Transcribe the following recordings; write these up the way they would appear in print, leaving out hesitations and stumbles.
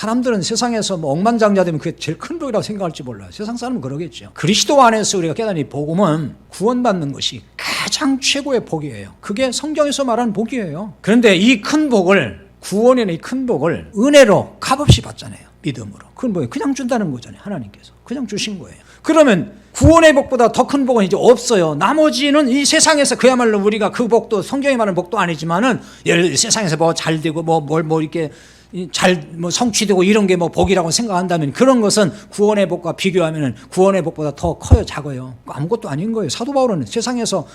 사람들은 세상에서 뭐 억만장자 되면 그게 제일 큰 복이라고 생각할지 몰라요. 세상 사람은 그러겠죠. 그리스도 안에서 우리가 깨달은 이 복음은 구원받는 것이 가장 최고의 복이에요. 그게 성경에서 말하는 복이에요. 그런데 이 큰 복을, 구원이라는 이 큰 복을 은혜로 값없이 받잖아요. 믿음으로. 그건 뭐예요? 그냥 준다는 거잖아요. 하나님께서 그냥 주신 거예요. 그러면 구원의 복보다 더 큰 복은 이제 없어요. 나머지는 이 세상에서 그야말로 우리가 그 복도 성경에 말하는 복도 아니지만은 예를 들어 세상에서 뭐 잘 되고 뭐 이렇게 잘 뭐 성취되고 이런 게 뭐 복이라고 생각한다면 그런 것은 구원의 복과 비교하면은 구원의 복보다 더 커요, 작아요. 아무것도 아닌 거예요. 사도 바울은 세상에서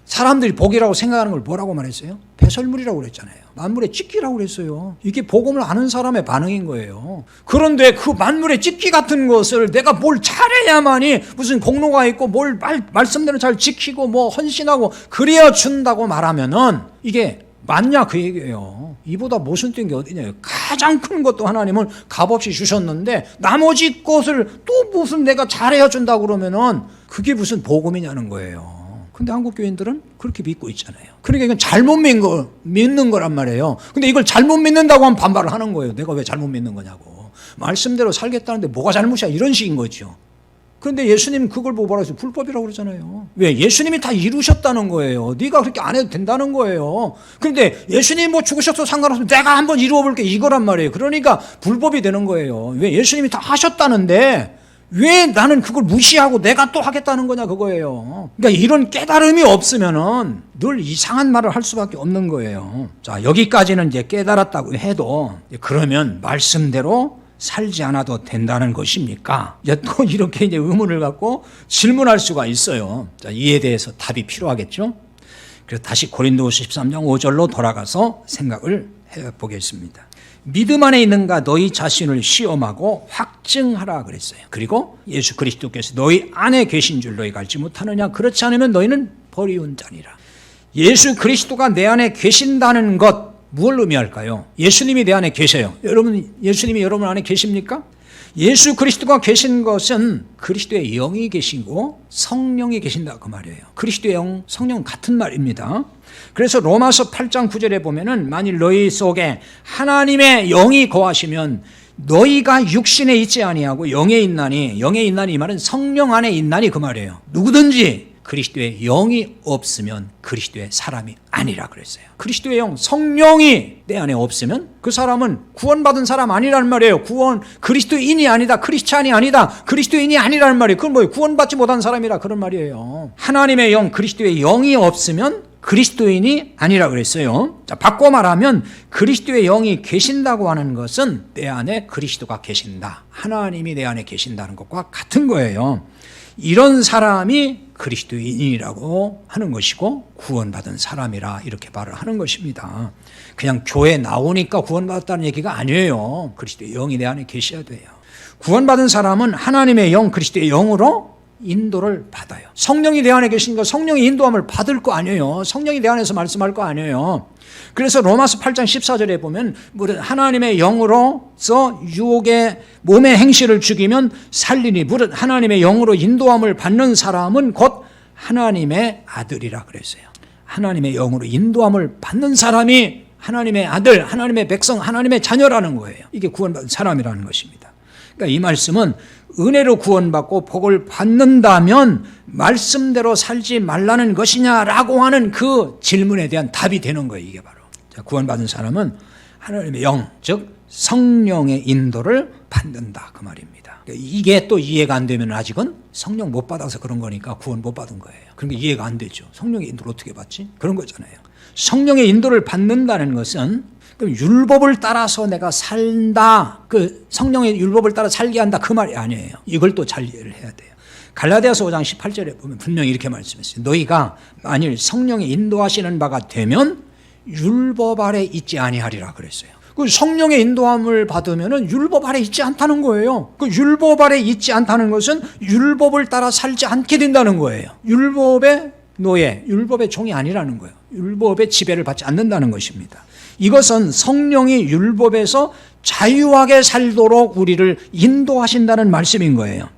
사람들이 복이라고 생각하는 걸 뭐라고 말했어요? 배설물이라고 그랬잖아요. 만물의 찢기라고 그랬어요. 이게 복음을 아는 사람의 반응인 거예요. 그런데 그 만물의 찢기 같은 것을 내가 뭘 잘해야만이 무슨 공로가 있고 뭘 말씀대로 잘 지키고 뭐 헌신하고 그래야 준다고 말하면은 이게 맞냐 그 얘기예요. 이보다 모순된 게 어디냐. 가장 큰 것도 하나님은 값없이 주셨는데 나머지 것을 또 무슨 내가 잘해야 준다고 그러면은 그게 무슨 복음이냐는 거예요. 근데 한국 교인들은 그렇게 믿고 있잖아요. 그러니까 이건 잘못 믿는 거란 말이에요. 근데 이걸 잘못 믿는다고 하면 반발을 하는 거예요. 내가 왜 잘못 믿는 거냐고. 말씀대로 살겠다는데 뭐가 잘못이야 이런 식인 거죠. 그런데 예수님 그걸 보고 뭐라 했어요? 불법이라고 그러잖아요. 왜? 예수님이 다 이루셨다는 거예요. 네가 그렇게 안 해도 된다는 거예요. 그런데 예수님 뭐 죽으셔도 상관없으면 내가 한번 이루어볼게 이거란 말이에요. 그러니까 불법이 되는 거예요. 왜? 예수님이 다 하셨다는데 왜 나는 그걸 무시하고 내가 또 하겠다는 거냐 그거예요. 그러니까 이런 깨달음이 없으면은 늘 이상한 말을 할 수밖에 없는 거예요. 자, 여기까지는 이제 깨달았다고 해도 그러면 말씀대로 살지 않아도 된다는 것입니까? 이제 또 이렇게 이제 의문을 갖고 질문할 수가 있어요. 자, 이에 대해서 답이 필요하겠죠? 그래서 다시 고린도후서 13장 5절로 돌아가서 생각을 해보겠습니다. 믿음 안에 있는가 너희 자신을 시험하고 확증하라 그랬어요. 그리고 예수 그리스도께서 너희 안에 계신 줄 너희가 알지 못하느냐? 그렇지 않으면 너희는 버리운 자니라. 예수 그리스도가 내 안에 계신다는 것 무엇을 의미할까요? 예수님이 내 안에 계셔요. 여러분, 예수님이 여러분 안에 계십니까? 예수 그리스도가 계신 것은 그리스도의 영이 계시고 성령이 계신다 그 말이에요. 그리스도의 영, 성령은 같은 말입니다. 그래서 로마서 8장 9절에 보면은 만일 너희 속에 하나님의 영이 거하시면 너희가 육신에 있지 아니하고 영에 있나니 이 말은 성령 안에 있나니 그 말이에요. 누구든지 그리스도의 영이 없으면 그리스도의 사람이 아니라 그랬어요. 그리스도의 영, 성령이 내 안에 없으면 그 사람은 구원받은 사람 아니라는 말이에요. 그리스도인이 아니다. 크리스찬이 아니다. 그리스도인이 아니라는 말이에요. 그건 뭐예요? 구원받지 못한 사람이라 그런 말이에요. 하나님의 영, 그리스도의 영이 없으면 그리스도인이 아니라 그랬어요. 자, 바꿔 말하면 그리스도의 영이 계신다고 하는 것은 내 안에 그리스도가 계신다. 하나님이 내 안에 계신다는 것과 같은 거예요. 이런 사람이 그리스도인이라고 하는 것이고 구원받은 사람이라 이렇게 말을 하는 것입니다. 그냥 교회 나오니까 구원받았다는 얘기가 아니에요. 그리스도의 영이 내 안에 계셔야 돼요. 구원받은 사람은 하나님의 영, 그리스도의 영으로 인도를 받아요. 성령이 내 안에 계신 거 성령의 인도함을 받을 거 아니에요. 성령이 내 안에서 말씀할 거 아니에요. 그래서 로마서 8장 14절에 보면 하나님의 영으로서 유혹의 몸의 행실을 죽이면 살리니 무릇 하나님의 영으로 인도함을 받는 사람은 곧 하나님의 아들이라 그랬어요. 하나님의 영으로 인도함을 받는 사람이 하나님의 아들, 하나님의 백성, 하나님의 자녀라는 거예요. 이게 구원받은 사람이라는 것입니다. 그러니까 이 말씀은 은혜로 구원받고 복을 받는다면 말씀대로 살지 말라는 것이냐라고 하는 그 질문에 대한 답이 되는 거예요. 이게 바로 구원받은 사람은 하나님의 영, 즉 성령의 인도를 받는다 그 말입니다. 이게 또 이해가 안 되면 아직은 성령 못 받아서 그런 거니까 구원 못 받은 거예요. 그러니까 이해가 안 되죠. 성령의 인도를 어떻게 받지? 그런 거잖아요. 성령의 인도를 받는다는 것은 그럼 율법을 따라서 내가 산다, 그 성령의 율법을 따라 살게 한다 그 말이 아니에요. 이걸 또 잘 이해를 해야 돼요. 갈라디아서 5장 18절에 보면 분명히 이렇게 말씀했어요. 너희가 만일 성령의 인도하시는 바가 되면 율법 아래 있지 아니하리라 그랬어요. 그 성령의 인도함을 받으면은 율법 아래 있지 않다는 거예요. 그 율법 아래 있지 않다는 것은 율법을 따라 살지 않게 된다는 거예요. 율법의 노예, 율법의 종이 아니라는 거예요. 율법의 지배를 받지 않는다는 것입니다. 이것은 성령이 율법에서 자유하게 살도록 우리를 인도하신다는 말씀인 거예요.